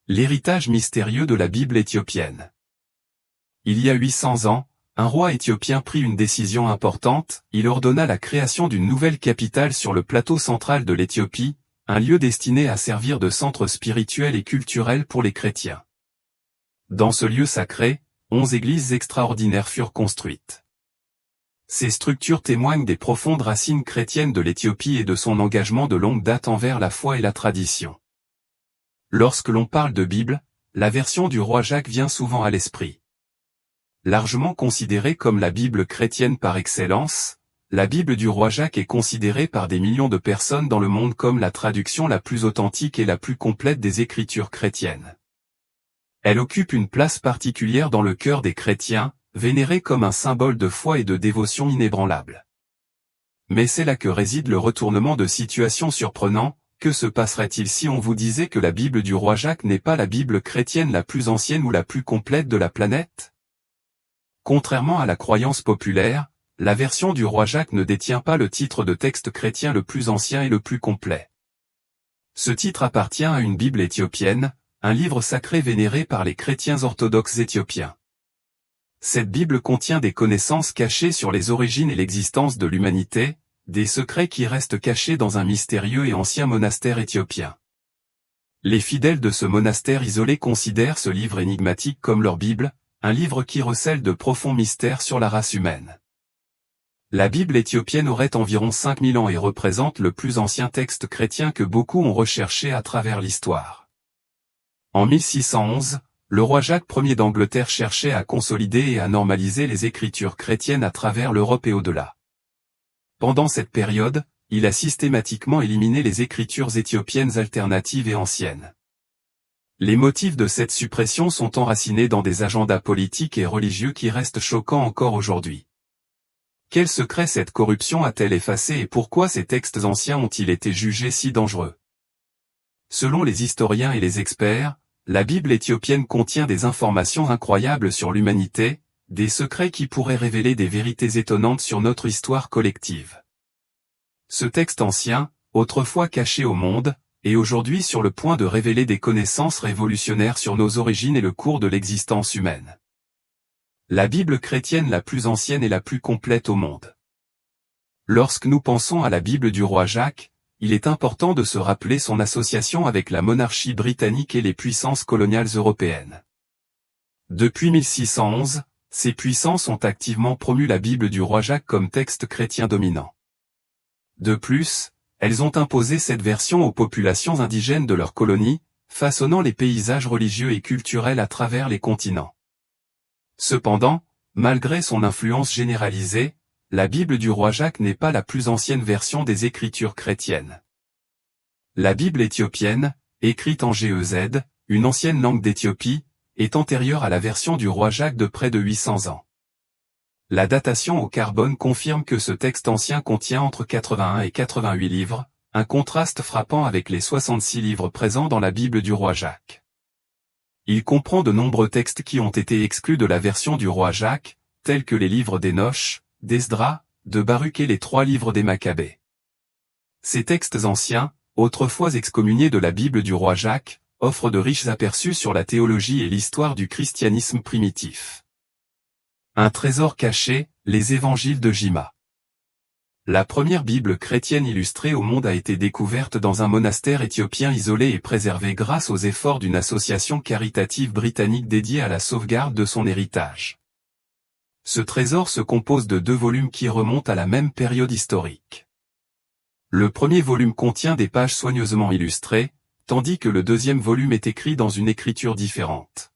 L'héritage mystérieux de la Bible éthiopienne. Il y a 800 ans, un roi éthiopien prit une décision importante, il ordonna la création d'une nouvelle capitale sur le plateau central de l'Éthiopie, un lieu destiné à servir de centre spirituel et culturel pour les chrétiens. Dans ce lieu sacré, 11 églises extraordinaires furent construites. Ces structures témoignent des profondes racines chrétiennes de l'Éthiopie et de son engagement de longue date envers la foi et la tradition. Lorsque l'on parle de Bible, la version du roi Jacques vient souvent à l'esprit. Largement considérée comme la Bible chrétienne par excellence, la Bible du roi Jacques est considérée par des millions de personnes dans le monde comme la traduction la plus authentique et la plus complète des Écritures chrétiennes. Elle occupe une place particulière dans le cœur des chrétiens, vénérée comme un symbole de foi et de dévotion inébranlable. Mais c'est là que réside le retournement de situation surprenant. Que se passerait-il si on vous disait que la Bible du roi Jacques n'est pas la Bible chrétienne la plus ancienne ou la plus complète de la planète? Contrairement à la croyance populaire, la version du roi Jacques ne détient pas le titre de texte chrétien le plus ancien et le plus complet. Ce titre appartient à une Bible éthiopienne, un livre sacré vénéré par les chrétiens orthodoxes éthiopiens. Cette Bible contient des connaissances cachées sur les origines et l'existence de l'humanité, des secrets qui restent cachés dans un mystérieux et ancien monastère éthiopien. Les fidèles de ce monastère isolé considèrent ce livre énigmatique comme leur Bible, un livre qui recèle de profonds mystères sur la race humaine. La Bible éthiopienne aurait environ 5000 ans et représente le plus ancien texte chrétien que beaucoup ont recherché à travers l'histoire. En 1611, le roi Jacques Ier d'Angleterre cherchait à consolider et à normaliser les écritures chrétiennes à travers l'Europe et au-delà. Pendant cette période, il a systématiquement éliminé les écritures éthiopiennes alternatives et anciennes. Les motifs de cette suppression sont enracinés dans des agendas politiques et religieux qui restent choquants encore aujourd'hui. Quel secret cette corruption a-t-elle effacé et pourquoi ces textes anciens ont-ils été jugés si dangereux? Selon les historiens et les experts, la Bible éthiopienne contient des informations incroyables sur l'humanité, des secrets qui pourraient révéler des vérités étonnantes sur notre histoire collective. Ce texte ancien, autrefois caché au monde, est aujourd'hui sur le point de révéler des connaissances révolutionnaires sur nos origines et le cours de l'existence humaine. La Bible chrétienne la plus ancienne et la plus complète au monde. Lorsque nous pensons à la Bible du roi Jacques, il est important de se rappeler son association avec la monarchie britannique et les puissances coloniales européennes. Depuis 1611, ces puissances ont activement promu la Bible du roi Jacques comme texte chrétien dominant. De plus, elles ont imposé cette version aux populations indigènes de leurs colonies, façonnant les paysages religieux et culturels à travers les continents. Cependant, malgré son influence généralisée, la Bible du roi Jacques n'est pas la plus ancienne version des Écritures chrétiennes. La Bible éthiopienne, écrite en GEZ, une ancienne langue d'Éthiopie, est antérieure à la version du roi Jacques de près de 800 ans. La datation au carbone confirme que ce texte ancien contient entre 81 et 88 livres, un contraste frappant avec les 66 livres présents dans la Bible du roi Jacques. Il comprend de nombreux textes qui ont été exclus de la version du roi Jacques, tels que les livres d'Hénoch, d'Esdras, de Baruch et les 3 livres des Maccabées. Ces textes anciens, autrefois excommuniés de la Bible du roi Jacques, offrent de riches aperçus sur la théologie et l'histoire du christianisme primitif. Un trésor caché, les évangiles de Jima. La première Bible chrétienne illustrée au monde a été découverte dans un monastère éthiopien isolé et préservée grâce aux efforts d'une association caritative britannique dédiée à la sauvegarde de son héritage. Ce trésor se compose de 2 volumes qui remontent à la même période historique. Le premier volume contient des pages soigneusement illustrées, tandis que le deuxième volume est écrit dans une écriture différente.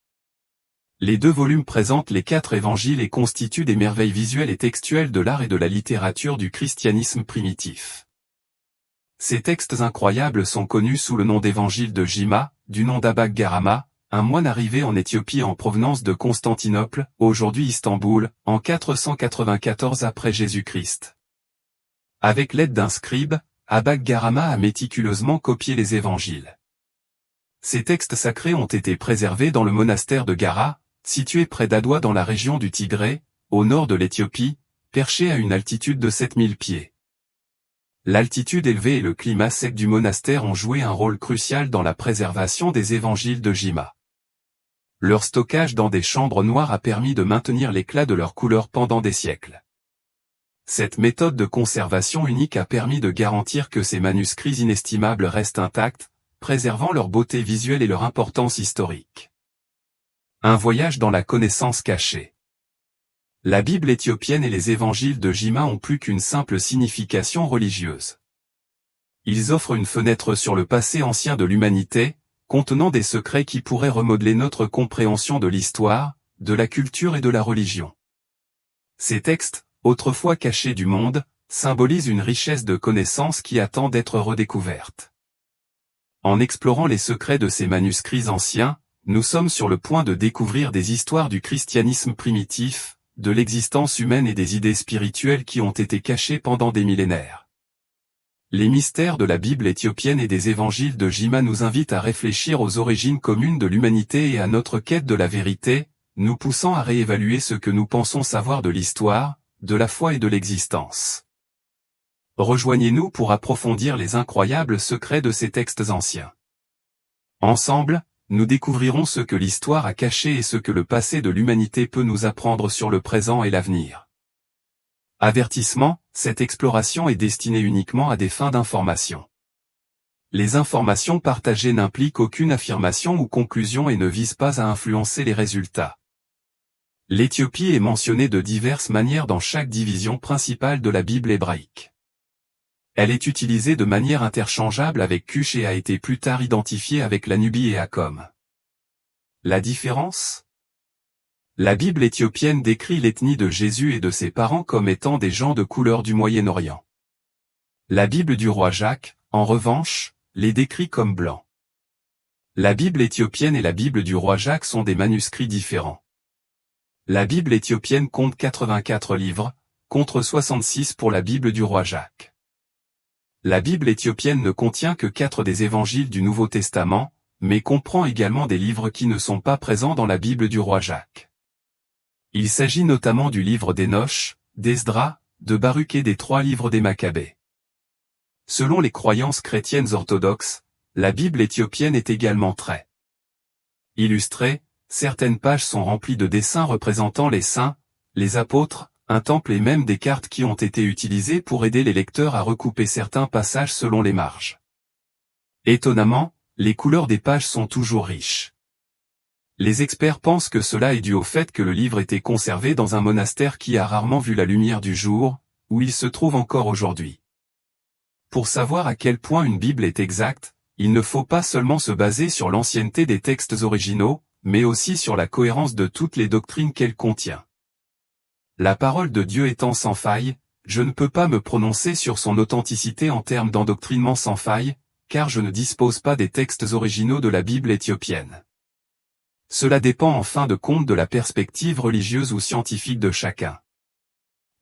Les 2 volumes présentent les 4 évangiles et constituent des merveilles visuelles et textuelles de l'art et de la littérature du christianisme primitif. Ces textes incroyables sont connus sous le nom d'évangile de Jima, du nom d'Abba Garama, un moine arrivé en Éthiopie en provenance de Constantinople, aujourd'hui Istanbul, en 494 après Jésus-Christ. Avec l'aide d'un scribe, Abba Garama a méticuleusement copié les évangiles. Ces textes sacrés ont été préservés dans le monastère de Gara, situé près d'Adwa dans la région du Tigré, au nord de l'Éthiopie, perché à une altitude de 7000 pieds. L'altitude élevée et le climat sec du monastère ont joué un rôle crucial dans la préservation des évangiles de Jima. Leur stockage dans des chambres noires a permis de maintenir l'éclat de leur couleur pendant des siècles. Cette méthode de conservation unique a permis de garantir que ces manuscrits inestimables restent intacts, préservant leur beauté visuelle et leur importance historique. Un voyage dans la connaissance cachée. La Bible éthiopienne et les évangiles de Jima ont plus qu'une simple signification religieuse. Ils offrent une fenêtre sur le passé ancien de l'humanité, contenant des secrets qui pourraient remodeler notre compréhension de l'histoire, de la culture et de la religion. Ces textes, autrefois cachés du monde, symbolisent une richesse de connaissances qui attend d'être redécouverte. En explorant les secrets de ces manuscrits anciens, nous sommes sur le point de découvrir des histoires du christianisme primitif, de l'existence humaine et des idées spirituelles qui ont été cachées pendant des millénaires. Les mystères de la Bible éthiopienne et des évangiles de Jima nous invitent à réfléchir aux origines communes de l'humanité et à notre quête de la vérité, nous poussant à réévaluer ce que nous pensons savoir de l'histoire, de la foi et de l'existence. Rejoignez-nous pour approfondir les incroyables secrets de ces textes anciens. Ensemble, nous découvrirons ce que l'histoire a caché et ce que le passé de l'humanité peut nous apprendre sur le présent et l'avenir. Avertissement, cette exploration est destinée uniquement à des fins d'information. Les informations partagées n'impliquent aucune affirmation ou conclusion et ne visent pas à influencer les résultats. L'Éthiopie est mentionnée de diverses manières dans chaque division principale de la Bible hébraïque. Elle est utilisée de manière interchangeable avec Cush et a été plus tard identifiée avec la Nubie et Akom. La différence ? La Bible éthiopienne décrit l'ethnie de Jésus et de ses parents comme étant des gens de couleur du Moyen-Orient. La Bible du roi Jacques, en revanche, les décrit comme blancs. La Bible éthiopienne et la Bible du roi Jacques sont des manuscrits différents. La Bible éthiopienne compte 84 livres, contre 66 pour la Bible du roi Jacques. La Bible éthiopienne ne contient que 4 des évangiles du Nouveau Testament, mais comprend également des livres qui ne sont pas présents dans la Bible du roi Jacques. Il s'agit notamment du livre d'Énoch, d'Esdras, de Baruch et des 3 livres des Maccabées. Selon les croyances chrétiennes orthodoxes, la Bible éthiopienne est également très illustrée, certaines pages sont remplies de dessins représentant les saints, les apôtres, un temple et même des cartes qui ont été utilisées pour aider les lecteurs à recouper certains passages selon les marges. Étonnamment, les couleurs des pages sont toujours riches. Les experts pensent que cela est dû au fait que le livre était conservé dans un monastère qui a rarement vu la lumière du jour, où il se trouve encore aujourd'hui. Pour savoir à quel point une Bible est exacte, il ne faut pas seulement se baser sur l'ancienneté des textes originaux, mais aussi sur la cohérence de toutes les doctrines qu'elle contient. La parole de Dieu étant sans faille, je ne peux pas me prononcer sur son authenticité en termes d'endoctrinement sans faille, car je ne dispose pas des textes originaux de la Bible éthiopienne. Cela dépend en fin de compte de la perspective religieuse ou scientifique de chacun.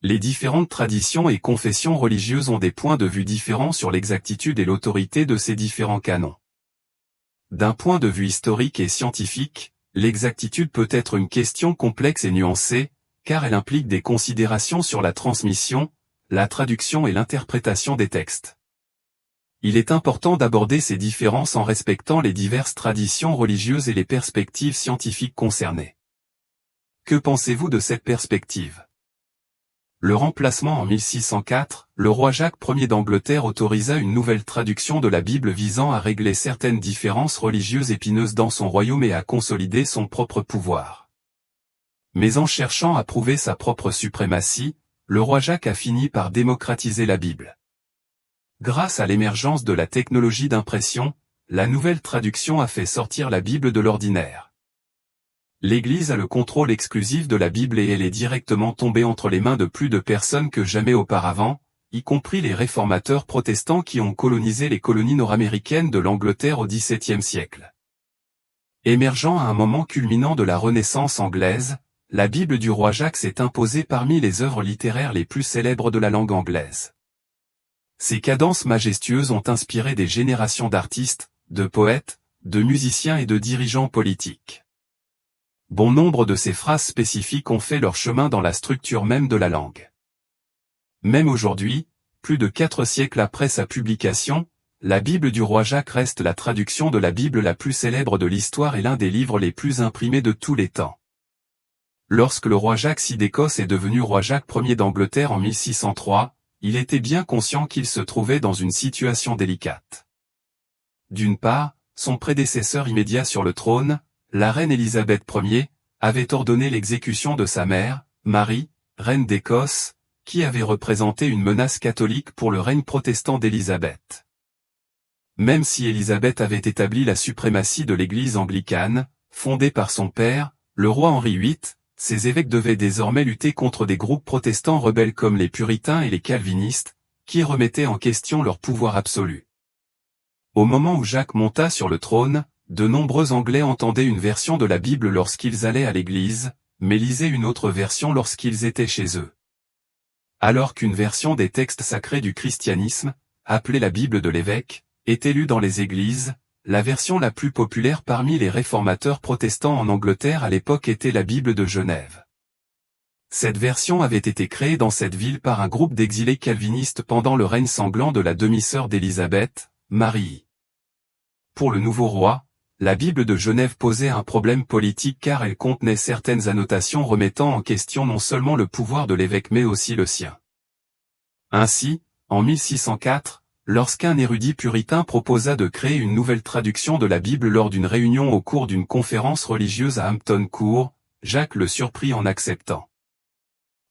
Les différentes traditions et confessions religieuses ont des points de vue différents sur l'exactitude et l'autorité de ces différents canons. D'un point de vue historique et scientifique, l'exactitude peut être une question complexe et nuancée, car elle implique des considérations sur la transmission, la traduction et l'interprétation des textes. Il est important d'aborder ces différences en respectant les diverses traditions religieuses et les perspectives scientifiques concernées. Que pensez-vous de cette perspective ? Le remplacement en 1604, le roi Jacques Ier d'Angleterre autorisa une nouvelle traduction de la Bible visant à régler certaines différences religieuses épineuses dans son royaume et à consolider son propre pouvoir. Mais en cherchant à prouver sa propre suprématie, le roi Jacques a fini par démocratiser la Bible. Grâce à l'émergence de la technologie d'impression, la nouvelle traduction a fait sortir la Bible de l'ordinaire. L'Église a le contrôle exclusif de la Bible et elle est directement tombée entre les mains de plus de personnes que jamais auparavant, y compris les réformateurs protestants qui ont colonisé les colonies nord-américaines de l'Angleterre au XVIIe siècle. Émergeant à un moment culminant de la Renaissance anglaise, la Bible du roi Jacques s'est imposée parmi les œuvres littéraires les plus célèbres de la langue anglaise. Ces cadences majestueuses ont inspiré des générations d'artistes, de poètes, de musiciens et de dirigeants politiques. Bon nombre de ces phrases spécifiques ont fait leur chemin dans la structure même de la langue. Même aujourd'hui, Plus de 4 siècles après sa publication, la Bible du roi Jacques reste la traduction de la Bible la plus célèbre de l'histoire et l'un des livres les plus imprimés de tous les temps. Lorsque le roi Jacques VI d'Écosse est devenu roi Jacques Ier d'Angleterre en 1603, il était bien conscient qu'il se trouvait dans une situation délicate. D'une part, son prédécesseur immédiat sur le trône, la reine Élisabeth Ier, avait ordonné l'exécution de sa mère, Marie, reine d'Écosse, qui avait représenté une menace catholique pour le règne protestant d'Élisabeth. Même si Élisabeth avait établi la suprématie de l'Église anglicane, fondée par son père, le roi Henri VIII, ses évêques devaient désormais lutter contre des groupes protestants rebelles comme les puritains et les calvinistes, qui remettaient en question leur pouvoir absolu. Au moment où Jacques monta sur le trône, de nombreux Anglais entendaient une version de la Bible lorsqu'ils allaient à l'église, mais lisaient une autre version lorsqu'ils étaient chez eux. Alors qu'une version des textes sacrés du christianisme, appelée la Bible de l'évêque, était lue dans les églises, la version la plus populaire parmi les réformateurs protestants en Angleterre à l'époque était la Bible de Genève. Cette version avait été créée dans cette ville par un groupe d'exilés calvinistes pendant le règne sanglant de la demi-sœur d'Élisabeth, Marie. Pour le nouveau roi, la Bible de Genève posait un problème politique car elle contenait certaines annotations remettant en question non seulement le pouvoir de l'évêque mais aussi le sien. Ainsi, en 1604, lorsqu'un érudit puritain proposa de créer une nouvelle traduction de la Bible lors d'une réunion au cours d'une conférence religieuse à Hampton Court, Jacques le surprit en acceptant.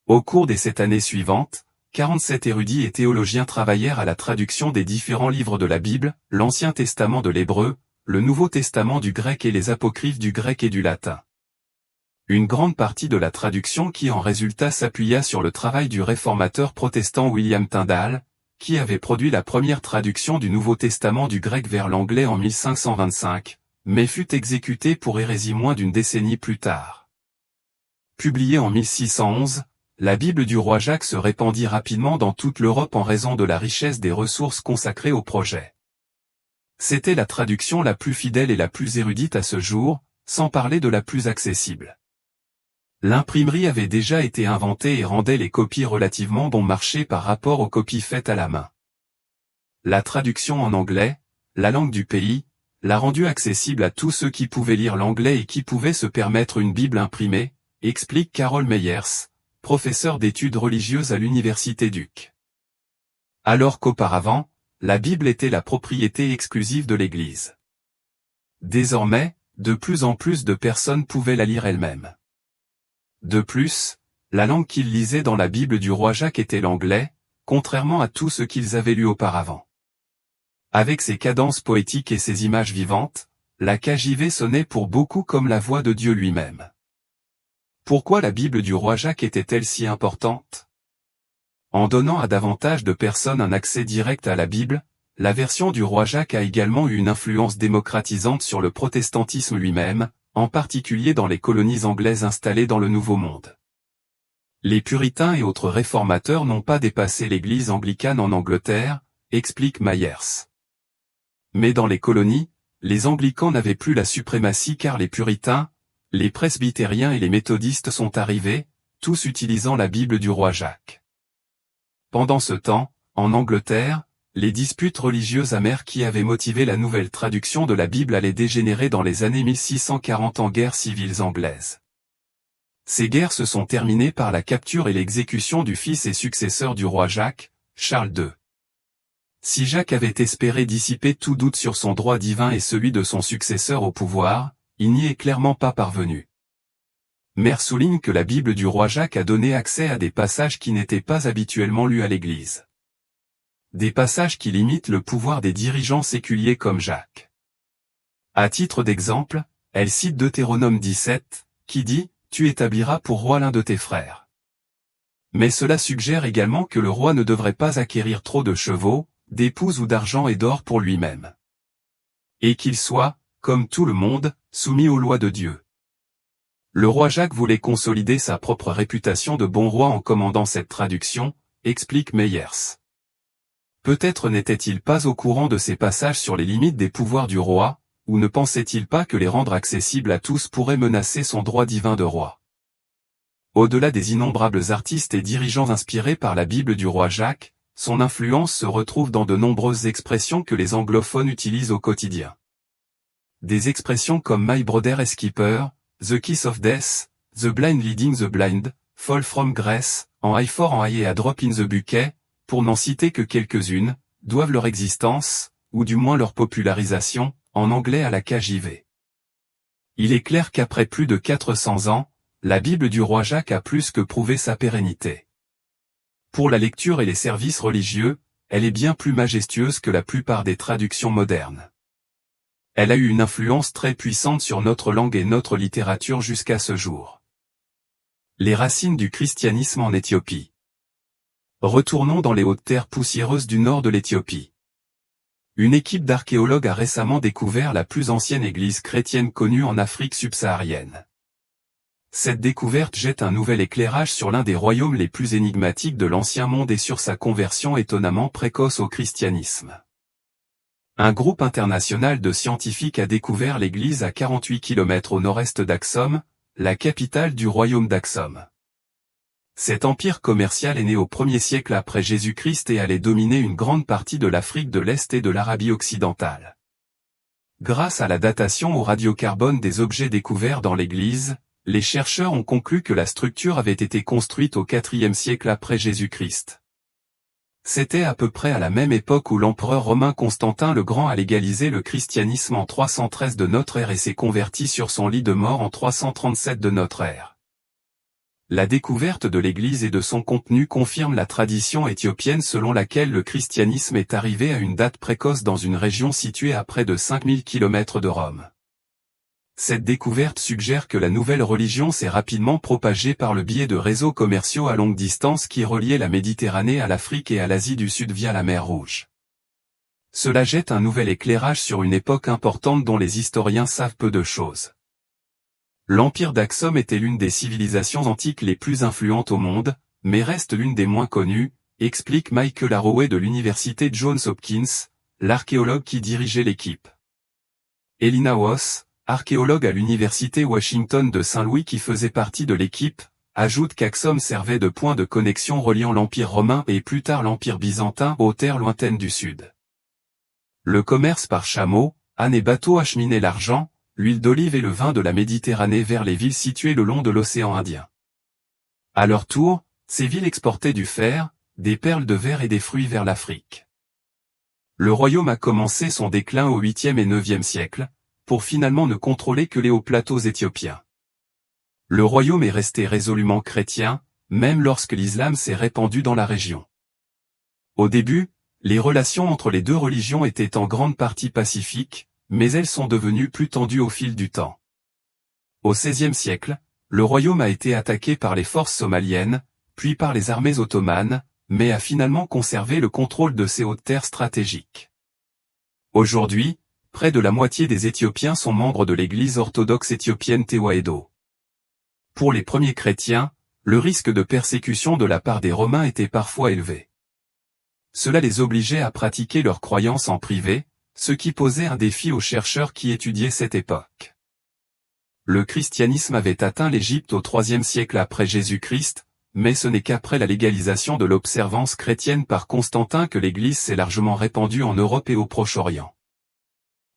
Au cours des 7 années suivantes, 47 érudits et théologiens travaillèrent à la traduction des différents livres de la Bible, l'Ancien Testament de l'hébreu, le Nouveau Testament du grec et les apocryphes du grec et du latin. Une grande partie de la traduction qui en résulta s'appuya sur le travail du réformateur protestant William Tyndale, qui avait produit la première traduction du Nouveau Testament du grec vers l'anglais en 1525, mais fut exécuté pour hérésie moins d'une décennie plus tard. Publiée en 1611, la Bible du roi Jacques se répandit rapidement dans toute l'Europe en raison de la richesse des ressources consacrées au projet. C'était la traduction la plus fidèle et la plus érudite à ce jour, sans parler de la plus accessible. L'imprimerie avait déjà été inventée et rendait les copies relativement bon marché par rapport aux copies faites à la main. La traduction en anglais, la langue du pays, l'a rendue accessible à tous ceux qui pouvaient lire l'anglais et qui pouvaient se permettre une Bible imprimée, explique Carol Meyers, professeur d'études religieuses à l'université Duke. Alors qu'auparavant, la Bible était la propriété exclusive de l'Église. Désormais, de plus en plus de personnes pouvaient la lire elles-mêmes. De plus, la langue qu'ils lisaient dans la Bible du roi Jacques était l'anglais, contrairement à tout ce qu'ils avaient lu auparavant. Avec ses cadences poétiques et ses images vivantes, la KJV sonnait pour beaucoup comme la voix de Dieu lui-même. Pourquoi la Bible du roi Jacques était-elle si importante? En donnant à davantage de personnes un accès direct à la Bible, la version du roi Jacques a également eu une influence démocratisante sur le protestantisme lui-même, en particulier dans les colonies anglaises installées dans le Nouveau Monde. Les puritains et autres réformateurs n'ont pas dépassé l'Église anglicane en Angleterre, explique Myers. Mais dans les colonies, les anglicans n'avaient plus la suprématie car les puritains, les presbytériens et les méthodistes sont arrivés, tous utilisant la Bible du roi Jacques. Pendant ce temps, en Angleterre, les disputes religieuses amères qui avaient motivé la nouvelle traduction de la Bible allaient dégénérer dans les années 1640 en guerres civiles anglaises. Ces guerres se sont terminées par la capture et l'exécution du fils et successeur du roi Jacques, Charles II. Si Jacques avait espéré dissiper tout doute sur son droit divin et celui de son successeur au pouvoir, il n'y est clairement pas parvenu. Maire souligne que la Bible du roi Jacques a donné accès à des passages qui n'étaient pas habituellement lus à l'Église. Des passages qui limitent le pouvoir des dirigeants séculiers comme Jacques. À titre d'exemple, elle cite Deutéronome 17, qui dit « Tu établiras pour roi l'un de tes frères ». Mais cela suggère également que le roi ne devrait pas acquérir trop de chevaux, d'épouses ou d'argent et d'or pour lui-même. Et qu'il soit, comme tout le monde, soumis aux lois de Dieu. Le roi Jacques voulait consolider sa propre réputation de bon roi en commandant cette traduction, explique Meyers. Peut-être n'était-il pas au courant de ces passages sur les limites des pouvoirs du roi, ou ne pensait-il pas que les rendre accessibles à tous pourrait menacer son droit divin de roi. Au-delà des innombrables artistes et dirigeants inspirés par la Bible du roi Jacques, son influence se retrouve dans de nombreuses expressions que les anglophones utilisent au quotidien. Des expressions comme My Brother is Keeper, The Kiss of Death, The Blind Leading the Blind, Fall from Grace, en Eye for an Eye et A Drop in the Bucket, pour n'en citer que quelques-unes, doivent leur existence, ou du moins leur popularisation, en anglais à la KJV. Il est clair qu'après plus de 400 ans, la Bible du roi Jacques a plus que prouvé sa pérennité. Pour la lecture et les services religieux, elle est bien plus majestueuse que la plupart des traductions modernes. Elle a eu une influence très puissante sur notre langue et notre littérature jusqu'à ce jour. Les racines du christianisme en Éthiopie. Retournons dans les hautes terres poussiéreuses du nord de l'Éthiopie. Une équipe d'archéologues a récemment découvert la plus ancienne église chrétienne connue en Afrique subsaharienne. Cette découverte jette un nouvel éclairage sur l'un des royaumes les plus énigmatiques de l'Ancien Monde et sur sa conversion étonnamment précoce au christianisme. Un groupe international de scientifiques a découvert l'église à 48 km au nord-est d'Aksum, la capitale du royaume d'Aksum. Cet empire commercial est né au 1er siècle après Jésus-Christ et allait dominer une grande partie de l'Afrique de l'Est et de l'Arabie occidentale. Grâce à la datation au radiocarbone des objets découverts dans l'église, les chercheurs ont conclu que la structure avait été construite au IVe siècle après Jésus-Christ. C'était à peu près à la même époque où l'empereur romain Constantin le Grand a légalisé le christianisme en 313 de notre ère et s'est converti sur son lit de mort en 337 de notre ère. La découverte de l'église et de son contenu confirme la tradition éthiopienne selon laquelle le christianisme est arrivé à une date précoce dans une région située à près de 5000 km de Rome. Cette découverte suggère que la nouvelle religion s'est rapidement propagée par le biais de réseaux commerciaux à longue distance qui reliaient la Méditerranée à l'Afrique et à l'Asie du Sud via la mer Rouge. Cela jette un nouvel éclairage sur une époque importante dont les historiens savent peu de choses. L'empire d'Aksum était l'une des civilisations antiques les plus influentes au monde, mais reste l'une des moins connues, explique Michael Arroway de l'université Johns Hopkins, l'archéologue qui dirigeait l'équipe. Elina Woss, archéologue à l'université Washington de Saint-Louis qui faisait partie de l'équipe, ajoute qu'Aksum servait de point de connexion reliant l'Empire romain et plus tard l'Empire byzantin aux terres lointaines du sud. Le commerce par chameau, ânes et bateaux acheminait l'argent, l'huile d'olive et le vin de la Méditerranée vers les villes situées le long de l'océan Indien. À leur tour, ces villes exportaient du fer, des perles de verre et des fruits vers l'Afrique. Le royaume a commencé son déclin au 8e et 9e siècle, pour finalement ne contrôler que les hauts plateaux éthiopiens. Le royaume est resté résolument chrétien, même lorsque l'islam s'est répandu dans la région. Au début, les relations entre les deux religions étaient en grande partie pacifiques, mais elles sont devenues plus tendues au fil du temps. Au XVIe siècle, le royaume a été attaqué par les forces somaliennes, puis par les armées ottomanes, mais a finalement conservé le contrôle de ces hautes terres stratégiques. Aujourd'hui, près de la moitié des Éthiopiens sont membres de l'Église orthodoxe éthiopienne Tewahedo. Pour les premiers chrétiens, le risque de persécution de la part des Romains était parfois élevé. Cela les obligeait à pratiquer leurs croyances en privé, ce qui posait un défi aux chercheurs qui étudiaient cette époque. Le christianisme avait atteint l'Égypte au IIIe siècle après Jésus-Christ, mais ce n'est qu'après la légalisation de l'observance chrétienne par Constantin que l'Église s'est largement répandue en Europe et au Proche-Orient.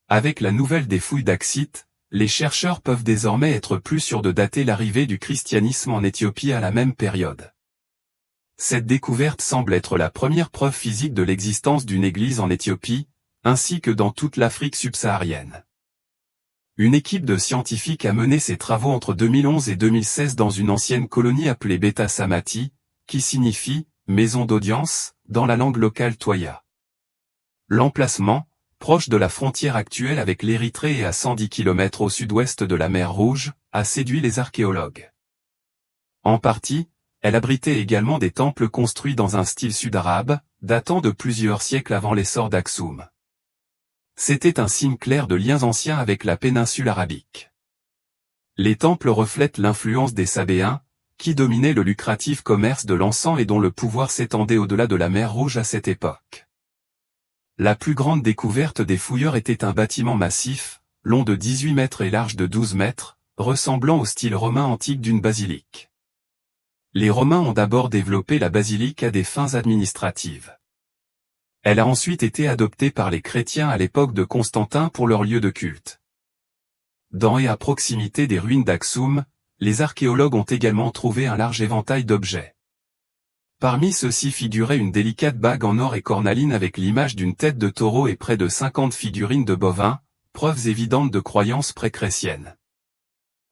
Avec la nouvelle des fouilles d'Aksite, les chercheurs peuvent désormais être plus sûrs de dater l'arrivée du christianisme en Éthiopie à la même période. Cette découverte semble être la première preuve physique de l'existence d'une église en Éthiopie, ainsi que dans toute l'Afrique subsaharienne. Une équipe de scientifiques a mené ses travaux entre 2011 et 2016 dans une ancienne colonie appelée Beta Samati, qui signifie « maison d'audience » dans la langue locale Toya. L'emplacement, proche de la frontière actuelle avec l'Érythrée et à 110 km au sud-ouest de la mer Rouge, a séduit les archéologues. En partie, elle abritait également des temples construits dans un style sud-arabe, datant de plusieurs siècles avant l'essor d'Aksum. C'était un signe clair de liens anciens avec la péninsule arabique. Les temples reflètent l'influence des Sabéens, qui dominaient le lucratif commerce de l'encens et dont le pouvoir s'étendait au-delà de la mer Rouge à cette époque. La plus grande découverte des fouilleurs était un bâtiment massif, long de 18 mètres et large de 12 mètres, ressemblant au style romain antique d'une basilique. Les Romains ont d'abord développé la basilique à des fins administratives. Elle a ensuite été adoptée par les chrétiens à l'époque de Constantin pour leur lieu de culte. Dans et à proximité des ruines d'Axum, les archéologues ont également trouvé un large éventail d'objets. Parmi ceux-ci figurait une délicate bague en or et cornaline avec l'image d'une tête de taureau et près de 50 figurines de bovins, preuves évidentes de croyances pré-chrétiennes.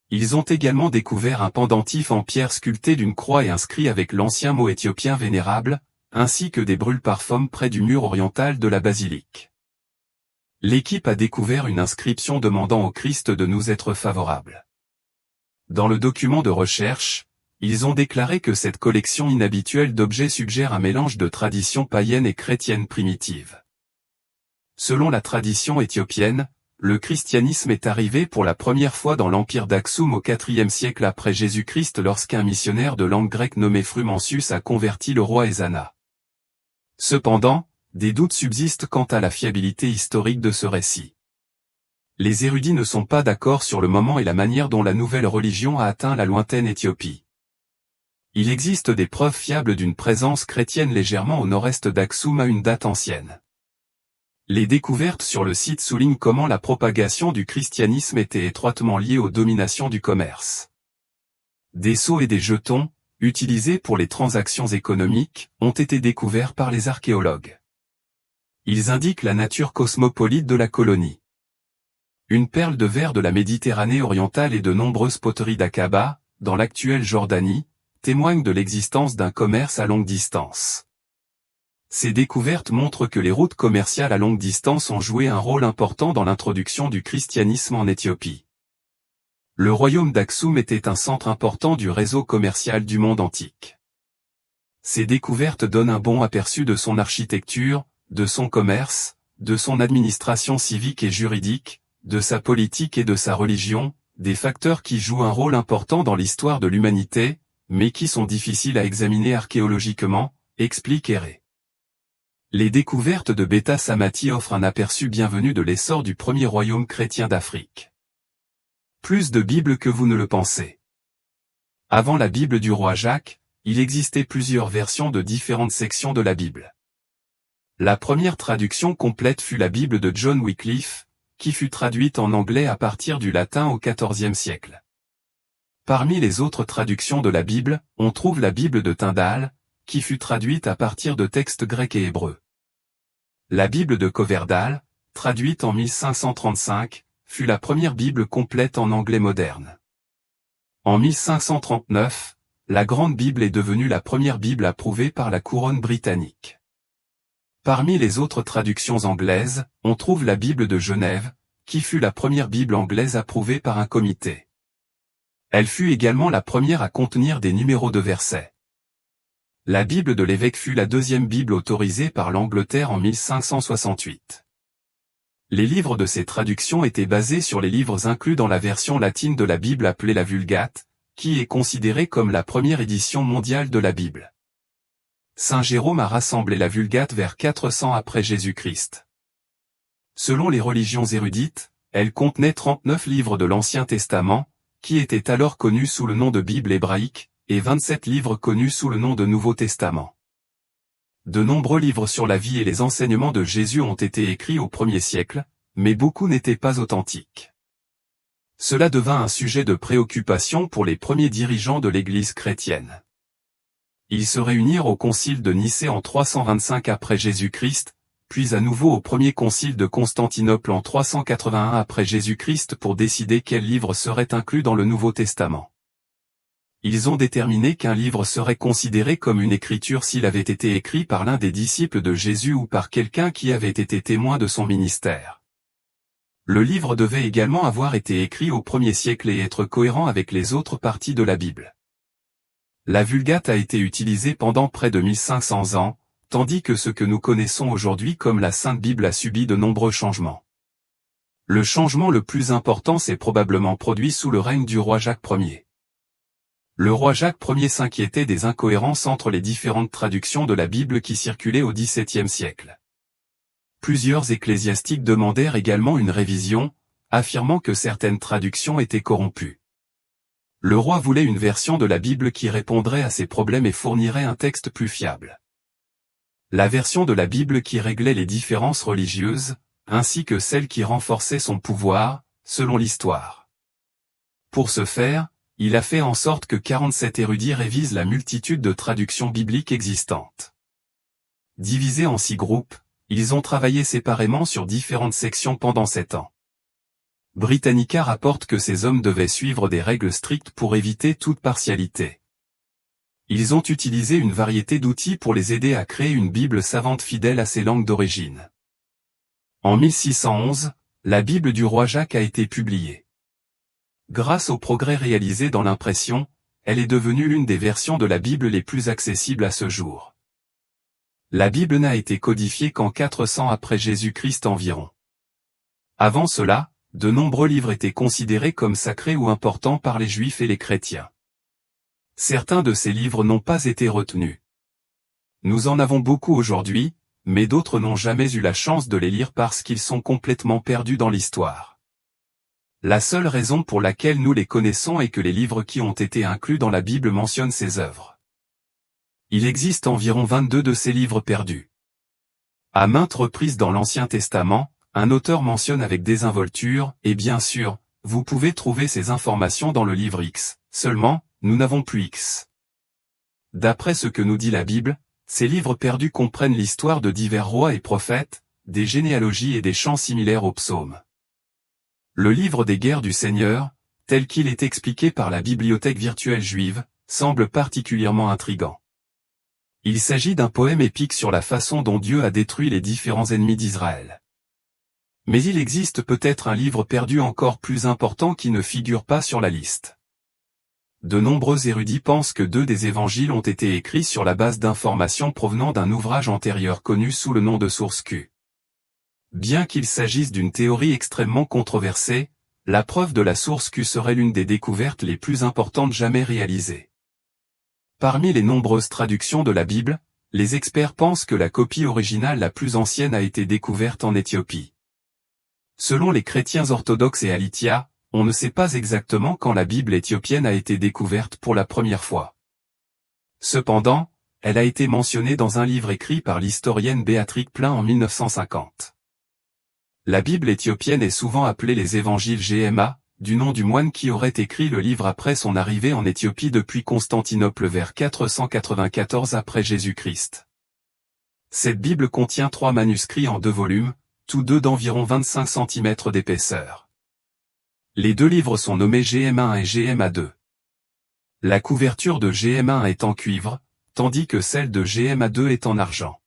Ils ont également découvert un pendentif en pierre sculpté d'une croix et inscrit avec l'ancien mot éthiopien vénérable, ainsi que des brûle-parfums près du mur oriental de la basilique. L'équipe a découvert une inscription demandant au Christ de nous être favorable. Dans le document de recherche, ils ont déclaré que cette collection inhabituelle d'objets suggère un mélange de traditions païennes et chrétiennes primitives. Selon la tradition éthiopienne, le christianisme est arrivé pour la première fois dans l'empire d'Aksum au IVe siècle après Jésus-Christ lorsqu'un missionnaire de langue grecque nommé Frumentius a converti le roi Ezana. Cependant, des doutes subsistent quant à la fiabilité historique de ce récit. Les érudits ne sont pas d'accord sur le moment et la manière dont la nouvelle religion a atteint la lointaine Éthiopie. Il existe des preuves fiables d'une présence chrétienne légèrement au nord-est d'Aksum à une date ancienne. Les découvertes sur le site soulignent comment la propagation du christianisme était étroitement liée aux dominations du commerce. Des sceaux et des jetons, utilisés pour les transactions économiques, ont été découverts par les archéologues. Ils indiquent la nature cosmopolite de la colonie. Une perle de verre de la Méditerranée orientale et de nombreuses poteries d'Aqaba, dans l'actuelle Jordanie, témoignent de l'existence d'un commerce à longue distance. Ces découvertes montrent que les routes commerciales à longue distance ont joué un rôle important dans l'introduction du christianisme en Éthiopie. Le royaume d'Aksum était un centre important du réseau commercial du monde antique. Ces découvertes donnent un bon aperçu de son architecture, de son commerce, de son administration civique et juridique, de sa politique et de sa religion, des facteurs qui jouent un rôle important dans l'histoire de l'humanité, mais qui sont difficiles à examiner archéologiquement, explique Héré. Les découvertes de Beta Samati offrent un aperçu bienvenu de l'essor du premier royaume chrétien d'Afrique. Plus de Bibles que vous ne le pensez. Avant la Bible du roi Jacques, il existait plusieurs versions de différentes sections de la Bible. La première traduction complète fut la Bible de John Wycliffe, qui fut traduite en anglais à partir du latin au XIVe siècle. Parmi les autres traductions de la Bible, on trouve la Bible de Tyndale, qui fut traduite à partir de textes grecs et hébreux. La Bible de Coverdale, traduite en 1535, fut la première Bible complète en anglais moderne. En 1539, la Grande Bible est devenue la première Bible approuvée par la couronne britannique. Parmi les autres traductions anglaises, on trouve la Bible de Genève, qui fut la première Bible anglaise approuvée par un comité. Elle fut également la première à contenir des numéros de versets. La Bible de l'évêque fut la deuxième Bible autorisée par l'Angleterre en 1568. Les livres de ces traductions étaient basés sur les livres inclus dans la version latine de la Bible appelée la Vulgate, qui est considérée comme la première édition mondiale de la Bible. Saint Jérôme a rassemblé la Vulgate vers 400 après Jésus-Christ. Selon les religions érudites, elle contenait 39 livres de l'Ancien Testament, qui étaient alors connus sous le nom de Bible hébraïque, et 27 livres connus sous le nom de Nouveau Testament. De nombreux livres sur la vie et les enseignements de Jésus ont été écrits au 1er siècle, mais beaucoup n'étaient pas authentiques. Cela devint un sujet de préoccupation pour les premiers dirigeants de l'Église chrétienne. Ils se réunirent au concile de Nicée en 325 après Jésus-Christ, puis à nouveau au premier concile de Constantinople en 381 après Jésus-Christ pour décider quels livres seraient inclus dans le Nouveau Testament. Ils ont déterminé qu'un livre serait considéré comme une écriture s'il avait été écrit par l'un des disciples de Jésus ou par quelqu'un qui avait été témoin de son ministère. Le livre devait également avoir été écrit au 1er siècle et être cohérent avec les autres parties de la Bible. La Vulgate a été utilisée pendant près de 1500 ans, tandis que ce que nous connaissons aujourd'hui comme la Sainte Bible a subi de nombreux changements. Le changement le plus important s'est probablement produit sous le règne du roi Jacques Ier. Le roi Jacques Ier s'inquiétait des incohérences entre les différentes traductions de la Bible qui circulaient au XVIIe siècle. Plusieurs ecclésiastiques demandèrent également une révision, affirmant que certaines traductions étaient corrompues. Le roi voulait une version de la Bible qui répondrait à ces problèmes et fournirait un texte plus fiable. la version de la Bible qui réglait les différences religieuses, ainsi que celle qui renforçait son pouvoir, selon l'histoire. Pour ce faire, il a fait en sorte que 47 érudits révisent la multitude de traductions bibliques existantes. Divisés en 6 groupes, ils ont travaillé séparément sur différentes sections pendant 7 ans. Britannica rapporte que ces hommes devaient suivre des règles strictes pour éviter toute partialité. Ils ont utilisé une variété d'outils pour les aider à créer une Bible savante fidèle à ses langues d'origine. En 1611, la Bible du roi Jacques a été publiée. Grâce aux progrès réalisés dans l'impression, elle est devenue l'une des versions de la Bible les plus accessibles à ce jour. La Bible n'a été codifiée qu'en 400 après Jésus-Christ environ. Avant cela, de nombreux livres étaient considérés comme sacrés ou importants par les Juifs et les chrétiens. Certains de ces livres n'ont pas été retenus. Nous en avons beaucoup aujourd'hui, mais d'autres n'ont jamais eu la chance de les lire parce qu'ils sont complètement perdus dans l'histoire. La seule raison pour laquelle nous les connaissons est que les livres qui ont été inclus dans la Bible mentionnent ces œuvres. Il existe environ 22 de ces livres perdus. À maintes reprises dans l'Ancien Testament, un auteur mentionne avec désinvolture, et bien sûr, vous pouvez trouver ces informations dans le livre X, seulement, nous n'avons plus X. D'après ce que nous dit la Bible, ces livres perdus comprennent l'histoire de divers rois et prophètes, des généalogies et des chants similaires aux psaumes. Le livre des guerres du Seigneur, tel qu'il est expliqué par la bibliothèque virtuelle juive, semble particulièrement intrigant. Il s'agit d'un poème épique sur la façon dont Dieu a détruit les différents ennemis d'Israël. Mais il existe peut-être un livre perdu encore plus important qui ne figure pas sur la liste. De nombreux érudits pensent que 2 des évangiles ont été écrits sur la base d'informations provenant d'un ouvrage antérieur connu sous le nom de source Q. Bien qu'il s'agisse d'une théorie extrêmement controversée, la preuve de la source Q serait l'une des découvertes les plus importantes jamais réalisées. Parmi les nombreuses traductions de la Bible, les experts pensent que la copie originale la plus ancienne a été découverte en Éthiopie. Selon les chrétiens orthodoxes et Alitia, on ne sait pas exactement quand la Bible éthiopienne a été découverte pour la première fois. Cependant, elle a été mentionnée dans un livre écrit par l'historienne Béatrix Plein en 1950. La Bible éthiopienne est souvent appelée les évangiles GMA, du nom du moine qui aurait écrit le livre après son arrivée en Éthiopie depuis Constantinople vers 494 après Jésus-Christ. Cette Bible contient 3 manuscrits en 2 volumes, tous 2 d'environ 25 cm d'épaisseur. Les 2 livres sont nommés GM1 et GMA2. La couverture de GM1 est en cuivre, tandis que celle de GMA2 est en argent.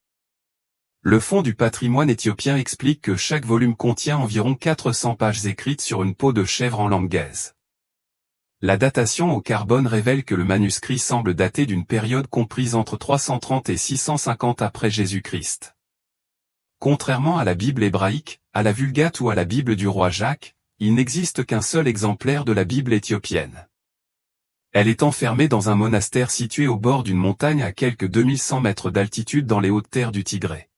Le Fonds du patrimoine éthiopien explique que chaque volume contient environ 400 pages écrites sur une peau de chèvre en langue gaze. La datation au carbone révèle que le manuscrit semble dater d'une période comprise entre 330 et 650 après Jésus-Christ. Contrairement à la Bible hébraïque, à la Vulgate ou à la Bible du roi Jacques, il n'existe qu'un seul exemplaire de la Bible éthiopienne. Elle est enfermée dans un monastère situé au bord d'une montagne à quelques 2100 mètres d'altitude dans les hautes terres du Tigré.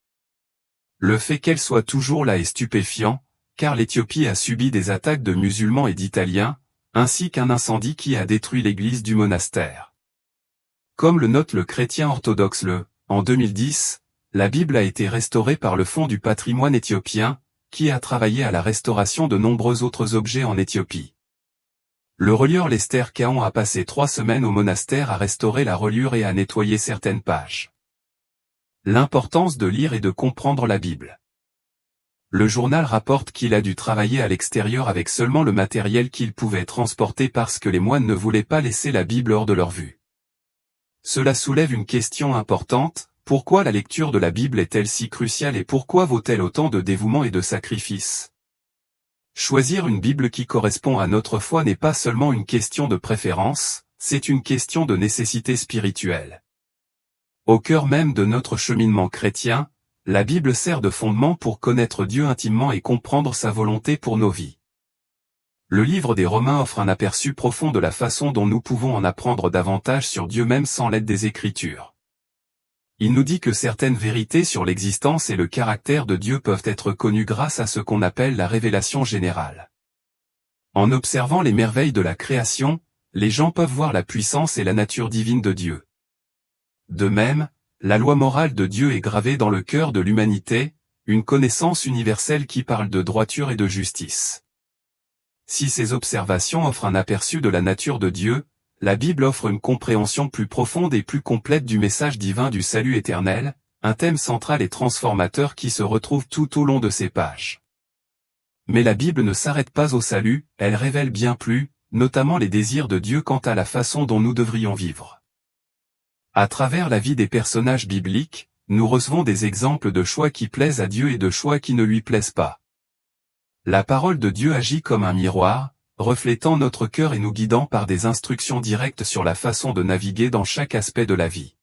Le fait qu'elle soit toujours là est stupéfiant, car l'Éthiopie a subi des attaques de musulmans et d'Italiens, ainsi qu'un incendie qui a détruit l'église du monastère. Comme le note le chrétien orthodoxe en 2010, la Bible a été restaurée par le Fonds du patrimoine éthiopien, qui a travaillé à la restauration de nombreux autres objets en Éthiopie. Le relieur Lester Kaon a passé 3 semaines au monastère à restaurer la reliure et à nettoyer certaines pages. L'importance de lire et de comprendre la Bible. Le journal rapporte qu'il a dû travailler à l'extérieur avec seulement le matériel qu'il pouvait transporter parce que les moines ne voulaient pas laisser la Bible hors de leur vue. Cela soulève une question importante, pourquoi la lecture de la Bible est-elle si cruciale et pourquoi vaut-elle autant de dévouement et de sacrifice? Choisir une Bible qui correspond à notre foi n'est pas seulement une question de préférence, c'est une question de nécessité spirituelle. Au cœur même de notre cheminement chrétien, la Bible sert de fondement pour connaître Dieu intimement et comprendre sa volonté pour nos vies. Le livre des Romains offre un aperçu profond de la façon dont nous pouvons en apprendre davantage sur Dieu même sans l'aide des Écritures. Il nous dit que certaines vérités sur l'existence et le caractère de Dieu peuvent être connues grâce à ce qu'on appelle la révélation générale. En observant les merveilles de la création, les gens peuvent voir la puissance et la nature divine de Dieu. De même, la loi morale de Dieu est gravée dans le cœur de l'humanité, une connaissance universelle qui parle de droiture et de justice. Si ces observations offrent un aperçu de la nature de Dieu, la Bible offre une compréhension plus profonde et plus complète du message divin du salut éternel, un thème central et transformateur qui se retrouve tout au long de ces pages. Mais la Bible ne s'arrête pas au salut, elle révèle bien plus, notamment les désirs de Dieu quant à la façon dont nous devrions vivre. À travers la vie des personnages bibliques, nous recevons des exemples de choix qui plaisent à Dieu et de choix qui ne lui plaisent pas. La parole de Dieu agit comme un miroir, reflétant notre cœur et nous guidant par des instructions directes sur la façon de naviguer dans chaque aspect de la vie.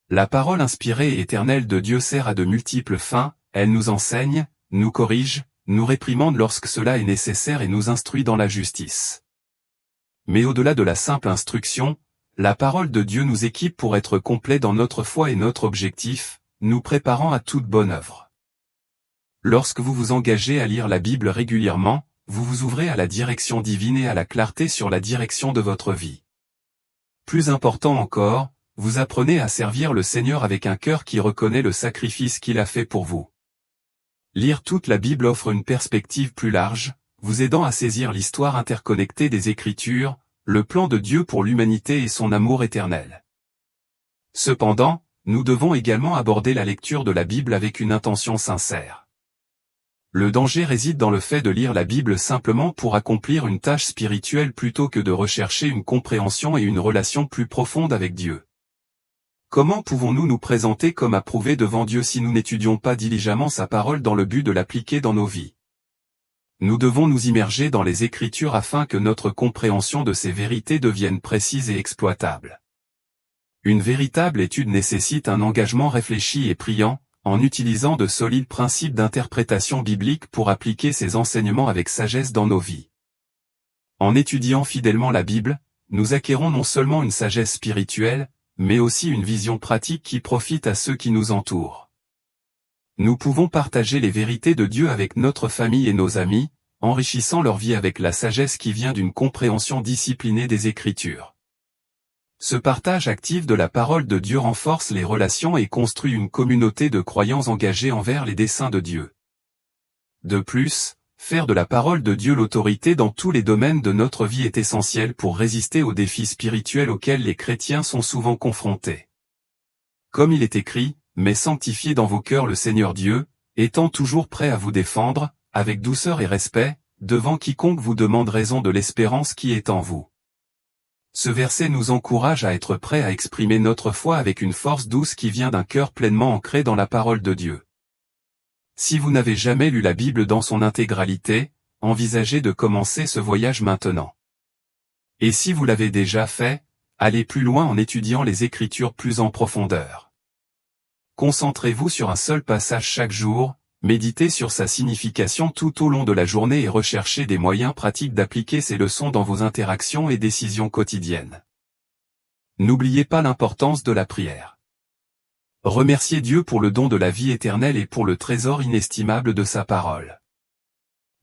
La parole inspirée et éternelle de Dieu sert à de multiples fins, elle nous enseigne, nous corrige, nous réprimande lorsque cela est nécessaire et nous instruit dans la justice. Mais au-delà de la simple instruction, la parole de Dieu nous équipe pour être complets dans notre foi et notre objectif, nous préparant à toute bonne œuvre. Lorsque vous vous engagez à lire la Bible régulièrement, vous vous ouvrez à la direction divine et à la clarté sur la direction de votre vie. Plus important encore, vous apprenez à servir le Seigneur avec un cœur qui reconnaît le sacrifice qu'il a fait pour vous. Lire toute la Bible offre une perspective plus large, vous aidant à saisir l'histoire interconnectée des Écritures, le plan de Dieu pour l'humanité et son amour éternel. Cependant, nous devons également aborder la lecture de la Bible avec une intention sincère. Le danger réside dans le fait de lire la Bible simplement pour accomplir une tâche spirituelle plutôt que de rechercher une compréhension et une relation plus profonde avec Dieu. Comment pouvons-nous nous présenter comme approuvés devant Dieu si nous n'étudions pas diligemment sa parole dans le but de l'appliquer dans nos vies? Nous devons nous immerger dans les Écritures afin que notre compréhension de ces vérités devienne précise et exploitable. Une véritable étude nécessite un engagement réfléchi et priant, en utilisant de solides principes d'interprétation biblique pour appliquer ces enseignements avec sagesse dans nos vies. En étudiant fidèlement la Bible, nous acquérons non seulement une sagesse spirituelle, mais aussi une vision pratique qui profite à ceux qui nous entourent. Nous pouvons partager les vérités de Dieu avec notre famille et nos amis, enrichissant leur vie avec la sagesse qui vient d'une compréhension disciplinée des Écritures. Ce partage actif de la parole de Dieu renforce les relations et construit une communauté de croyants engagés envers les desseins de Dieu. De plus, faire de la parole de Dieu l'autorité dans tous les domaines de notre vie est essentiel pour résister aux défis spirituels auxquels les chrétiens sont souvent confrontés. Comme il est écrit, « Mais sanctifiez dans vos cœurs le Seigneur Dieu, étant toujours prêt à vous défendre, avec douceur et respect, devant quiconque vous demande raison de l'espérance qui est en vous. » Ce verset nous encourage à être prêts à exprimer notre foi avec une force douce qui vient d'un cœur pleinement ancré dans la parole de Dieu. Si vous n'avez jamais lu la Bible dans son intégralité, envisagez de commencer ce voyage maintenant. Et si vous l'avez déjà fait, allez plus loin en étudiant les Écritures plus en profondeur. Concentrez-vous sur un seul passage chaque jour, méditez sur sa signification tout au long de la journée et recherchez des moyens pratiques d'appliquer ces leçons dans vos interactions et décisions quotidiennes. N'oubliez pas l'importance de la prière. Remerciez Dieu pour le don de la vie éternelle et pour le trésor inestimable de sa parole.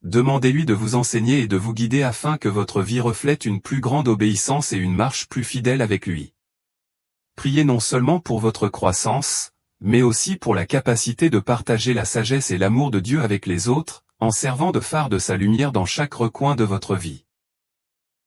Demandez-lui de vous enseigner et de vous guider afin que votre vie reflète une plus grande obéissance et une marche plus fidèle avec lui. Priez non seulement pour votre croissance, mais aussi pour la capacité de partager la sagesse et l'amour de Dieu avec les autres, en servant de phare de sa lumière dans chaque recoin de votre vie.